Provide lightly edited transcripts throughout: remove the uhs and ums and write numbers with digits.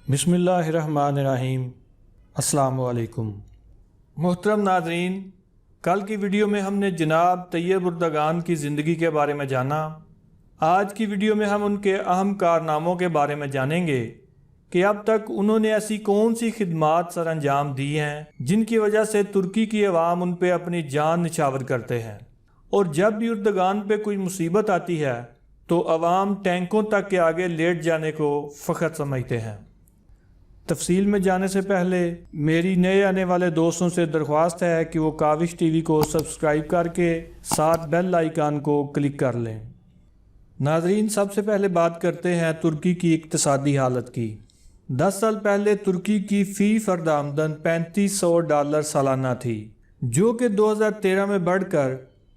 بسم اللہ الرحمن الرحیم۔ السلام علیکم محترم ناظرین، کل کی ویڈیو میں ہم نے جناب طیب اردگان کی زندگی کے بارے میں جانا۔ آج کی ویڈیو میں ہم ان کے اہم کارناموں کے بارے میں جانیں گے کہ اب تک انہوں نے ایسی کون سی خدمات سر انجام دی ہیں جن کی وجہ سے ترکی کی عوام ان پہ اپنی جان نچھاور کرتے ہیں، اور جب بھی اردگان پہ کوئی مصیبت آتی ہے تو عوام ٹینکوں تک کے آگے لیٹ جانے کو فخر سمجھتے ہیں۔ تفصیل میں جانے سے پہلے میری نئے آنے والے دوستوں سے درخواست ہے کہ وہ کاوش ٹی وی کو سبسکرائب کر کے ساتھ بیل آئیکن کو کلک کر لیں۔ ناظرین، سب سے پہلے بات کرتے ہیں ترکی کی اقتصادی حالت کی۔ 10 سال پہلے ترکی کی فی فرد آمدن $3500 سالانہ تھی، جو کہ 2013 میں بڑھ کر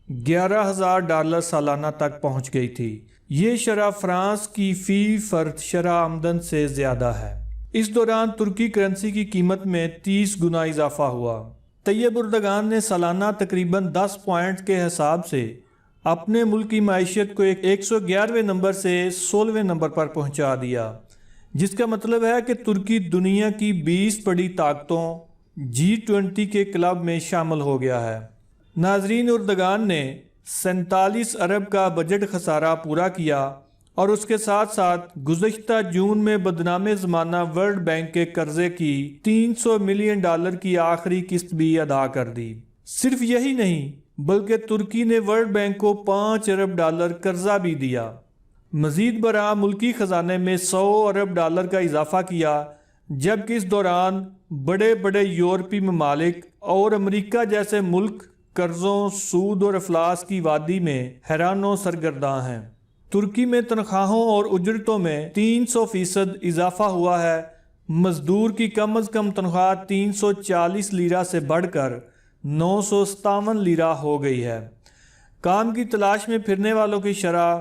$11,000 سالانہ تک پہنچ گئی تھی۔ یہ شرح فرانس کی فی فرد شرح آمدن سے زیادہ ہے۔ اس دوران ترکی کرنسی کی قیمت میں 30 گنا اضافہ ہوا۔ طیب اردگان نے سالانہ تقریباً 10 پوائنٹ کے حساب سے اپنے ملک کی معیشت کو 111ویں نمبر سے 16ویں نمبر پر پہنچا دیا، جس کا مطلب ہے کہ ترکی دنیا کی 20 بڑی طاقتوں G20 کے کلب میں شامل ہو گیا ہے۔ ناظرین، اردگان نے 47 ارب کا بجٹ خسارہ پورا کیا اور اس کے ساتھ ساتھ گزشتہ جون میں بدنام زمانہ ورلڈ بینک کے قرضے کی $300 ملین کی آخری قسط بھی ادا کر دی۔ صرف یہی نہیں بلکہ ترکی نے ورلڈ بینک کو $5 ارب قرضہ بھی دیا۔ مزید برآں ملکی خزانے میں $100 ارب کا اضافہ کیا، جبکہ اس دوران بڑے بڑے یورپی ممالک اور امریکہ جیسے ملک قرضوں، سود اور افلاس کی وادی میں حیران و سرگرداں ہیں۔ ترکی میں تنخواہوں اور اجرتوں میں 300% اضافہ ہوا ہے۔ مزدور کی کم از کم تنخواہ 340 لیرہ سے بڑھ کر 957 لیرہ ہو گئی ہے۔ کام کی تلاش میں پھرنے والوں کی شرح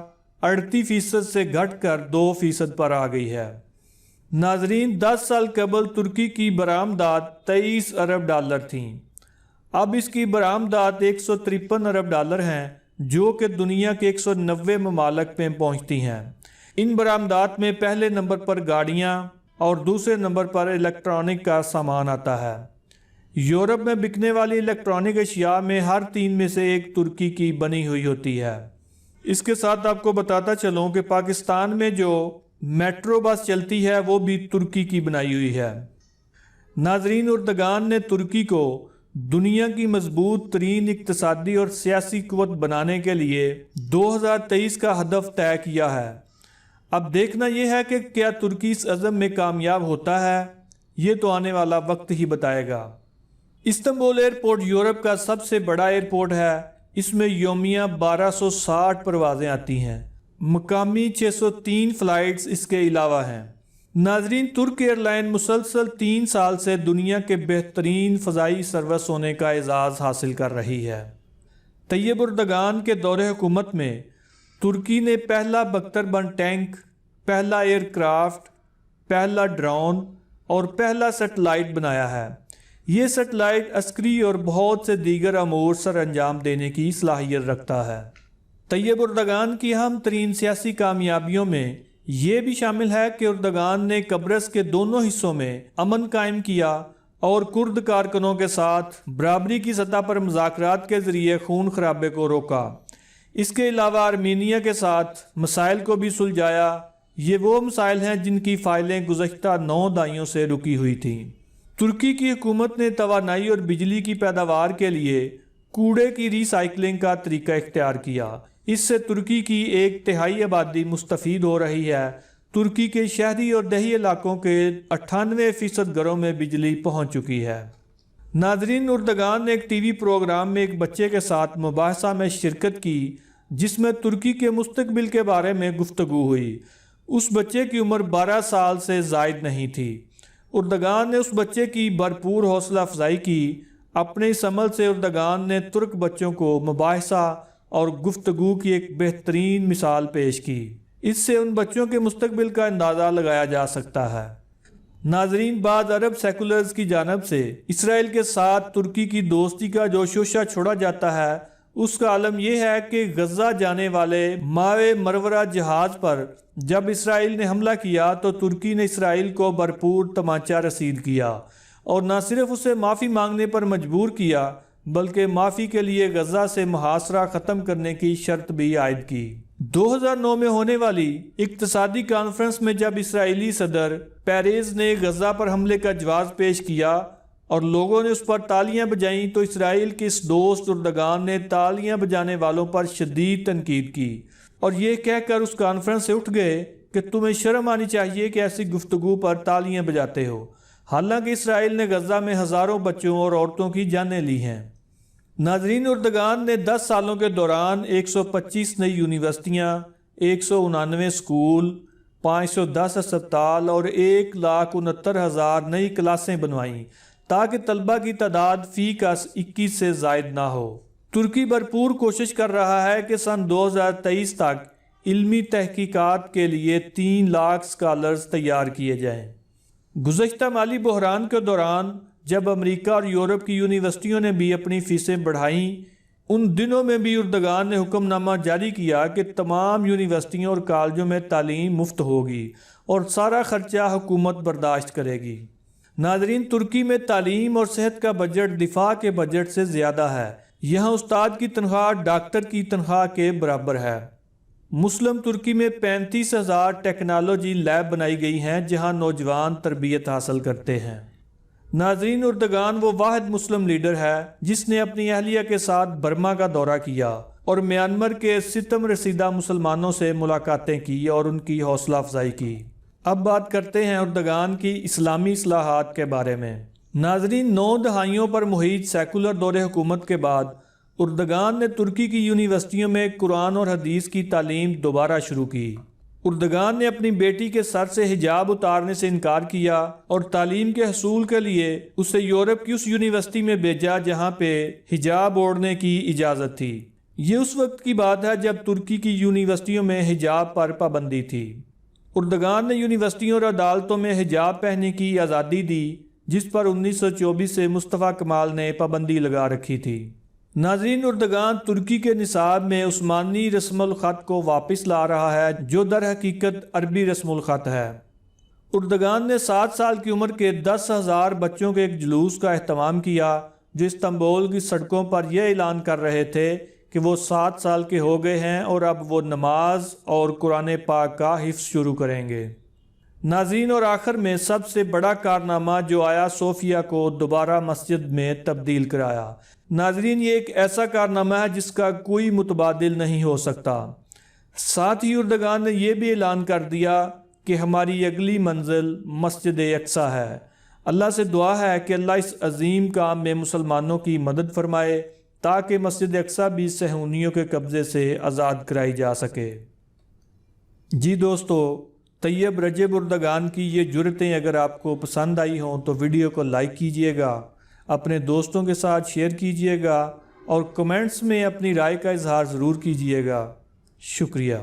38% سے گھٹ کر 2% پر آ گئی ہے۔ ناظرین، 10 سال قبل ترکی کی برآمدات $23 ارب تھیں۔ اب اس کی برآمدات $153 ارب ہیں، جو کہ دنیا کے 190 ممالک میں پہنچتی ہیں۔ ان برآمدات میں پہلے نمبر پر گاڑیاں اور دوسرے نمبر پر الیکٹرانک کا سامان آتا ہے۔ یورپ میں بکنے والی الیکٹرانک اشیاء میں ہر 3 میں سے ایک ترکی کی بنی ہوئی ہوتی ہے۔ اس کے ساتھ آپ کو بتاتا چلوں کہ پاکستان میں جو میٹرو بس چلتی ہے وہ بھی ترکی کی بنائی ہوئی ہے۔ ناظرین، اردگان نے ترکی کو دنیا کی مضبوط ترین اقتصادی اور سیاسی قوت بنانے کے لیے 2023 کا ہدف طے کیا ہے۔ اب دیکھنا یہ ہے کہ کیا ترکی اس عزم میں کامیاب ہوتا ہے، یہ تو آنے والا وقت ہی بتائے گا۔ استنبول ایئرپورٹ یورپ کا سب سے بڑا ایئرپورٹ ہے۔ اس میں یومیہ 1260 پروازیں آتی ہیں۔ مقامی 603 فلائٹس اس کے علاوہ ہیں۔ ناظرین، ترک ایئر لائن مسلسل 3 سال سے دنیا کے بہترین فضائی سروس ہونے کا اعزاز حاصل کر رہی ہے۔ طیب اردگان کے دور حکومت میں ترکی نے پہلا بختربند ٹینک، پہلا ایئر کرافٹ، پہلا ڈرون اور پہلا سیٹلائٹ بنایا ہے۔ یہ سیٹلائٹ عسکری اور بہت سے دیگر امور سر انجام دینے کی صلاحیت رکھتا ہے۔ طیب اردگان کی اہم ترین سیاسی کامیابیوں میں یہ بھی شامل ہے کہ اردگان نے قبرص کے دونوں حصوں میں امن قائم کیا اور کرد کارکنوں کے ساتھ برابری کی سطح پر مذاکرات کے ذریعے خون خرابے کو روکا۔ اس کے علاوہ آرمینیا کے ساتھ مسائل کو بھی سلجھایا۔ یہ وہ مسائل ہیں جن کی فائلیں گزشتہ 9 دہائیوں سے رکی ہوئی تھیں۔ ترکی کی حکومت نے توانائی اور بجلی کی پیداوار کے لیے کوڑے کی ری سائیکلنگ کا طریقہ اختیار کیا۔ اس سے ترکی کی 1/3 آبادی مستفید ہو رہی ہے۔ ترکی کے شہری اور دیہی علاقوں کے 98% گھروں میں بجلی پہنچ چکی ہے۔ ناظرین، اردگان نے ایک ٹی وی پروگرام میں ایک بچے کے ساتھ مباحثہ میں شرکت کی جس میں ترکی کے مستقبل کے بارے میں گفتگو ہوئی۔ اس بچے کی عمر 12 سال سے زائد نہیں تھی۔ اردگان نے اس بچے کی بھرپور حوصلہ افزائی کی۔ اپنے اس عمل سے اردگان نے ترک بچوں کو مباحثہ اور گفتگو کی ایک بہترین مثال پیش کی۔ اس سے ان بچوں کے مستقبل کا اندازہ لگایا جا سکتا ہے۔ ناظرین، بعض عرب سیکولرز کی جانب سے اسرائیل کے ساتھ ترکی کی دوستی کا جو شوشہ چھوڑا جاتا ہے اس کا عالم یہ ہے کہ غزہ جانے والے مائع مرورہ جہاز پر جب اسرائیل نے حملہ کیا تو ترکی نے اسرائیل کو بھرپور تمانچہ رسید کیا اور نہ صرف اسے معافی مانگنے پر مجبور کیا بلکہ معافی کے لیے غزہ سے محاصرہ ختم کرنے کی شرط بھی عائد کی۔ 2009 میں ہونے والی اقتصادی کانفرنس میں جب اسرائیلی صدر پیریز نے غزہ پر حملے کا جواز پیش کیا اور لوگوں نے اس پر تالیاں بجائیں تو اسرائیل کے اس دوست اردگان نے تالیاں بجانے والوں پر شدید تنقید کی اور یہ کہہ کر اس کانفرنس سے اٹھ گئے کہ تمہیں شرم آنی چاہیے کہ ایسی گفتگو پر تالیاں بجاتے ہو، حالانکہ اسرائیل نے غزہ میں ہزاروں بچوں اور عورتوں کی جانیں لی ہیں۔ ناظرین، اردگان نے 10 سالوں کے دوران 125 نئی یونیورسٹیاں، 199 اسکول، 510 اسپتال اور 1,69,000 نئی کلاسیں بنوائیں تاکہ طلبہ کی تعداد فی کس 21 سے زائد نہ ہو۔ ترکی بھرپور کوشش کر رہا ہے کہ سن 2023 تک علمی تحقیقات کے لیے 3 لاکھ اسکالرز تیار کیے جائیں۔ گزشتہ مالی بحران کے دوران جب امریکہ اور یورپ کی یونیورسٹیوں نے بھی اپنی فیسیں بڑھائیں، ان دنوں میں بھی اردگان نے حکم نامہ جاری کیا کہ تمام یونیورسٹیوں اور کالجوں میں تعلیم مفت ہوگی اور سارا خرچہ حکومت برداشت کرے گی۔ ناظرین، ترکی میں تعلیم اور صحت کا بجٹ دفاع کے بجٹ سے زیادہ ہے۔ یہاں استاد کی تنخواہ ڈاکٹر کی تنخواہ کے برابر ہے۔ مسلم ترکی میں 35,000 ٹیکنالوجی لیب بنائی گئی ہیں جہاں نوجوان تربیت حاصل کرتے ہیں۔ ناظرین، اردگان وہ واحد مسلم لیڈر ہے جس نے اپنی اہلیہ کے ساتھ برما کا دورہ کیا اور میانمار کے ستم رسیدہ مسلمانوں سے ملاقاتیں کی اور ان کی حوصلہ افزائی کی۔ اب بات کرتے ہیں اردگان کی اسلامی اصلاحات کے بارے میں۔ ناظرین، 9 دہائیوں پر محیط سیکولر دور حکومت کے بعد اردگان نے ترکی کی یونیورسٹیوں میں قرآن اور حدیث کی تعلیم دوبارہ شروع کی۔ اردگان نے اپنی بیٹی کے سر سے حجاب اتارنے سے انکار کیا اور تعلیم کے حصول کے لیے اسے یورپ کی اس یونیورسٹی میں بھیجا جہاں پہ حجاب اوڑھنے کی اجازت تھی۔ یہ اس وقت کی بات ہے جب ترکی کی یونیورسٹیوں میں حجاب پر پابندی تھی۔ اردگان نے یونیورسٹیوں اور عدالتوں میں حجاب پہننے کی آزادی دی جس پر 1924 سے مصطفیٰ کمال نے پابندی لگا رکھی تھی۔ ناظرین، اردگان ترکی کے نصاب میں عثمانی رسم الخط کو واپس لا رہا ہے جو در حقیقت عربی رسم الخط ہے۔ اردگان نے 7 سال کی عمر کے 10,000 بچوں کے ایک جلوس کا اہتمام کیا جو استنبول کی سڑکوں پر یہ اعلان کر رہے تھے کہ وہ 7 سال کے ہو گئے ہیں اور اب وہ نماز اور قرآن پاک کا حفظ شروع کریں گے۔ ناظرین، اور آخر میں سب سے بڑا کارنامہ جو آیا صوفیہ کو دوبارہ مسجد میں تبدیل کرایا۔ ناظرین، یہ ایک ایسا کارنامہ ہے جس کا کوئی متبادل نہیں ہو سکتا۔ ساتھ ہی اردگان نے یہ بھی اعلان کر دیا کہ ہماری اگلی منزل مسجد اقصیٰ ہے۔ اللہ سے دعا ہے کہ اللہ اس عظیم کام میں مسلمانوں کی مدد فرمائے تاکہ مسجد اقصیٰ بھی صہیونیوں کے قبضے سے آزاد کرائی جا سکے۔ جی دوستو، طیب رجب اردگان کی یہ جرأتیں اگر آپ کو پسند آئی ہوں تو ویڈیو کو لائک کیجئے گا، اپنے دوستوں کے ساتھ شیئر کیجئے گا اور کمنٹس میں اپنی رائے کا اظہار ضرور کیجئے گا۔ شکریہ۔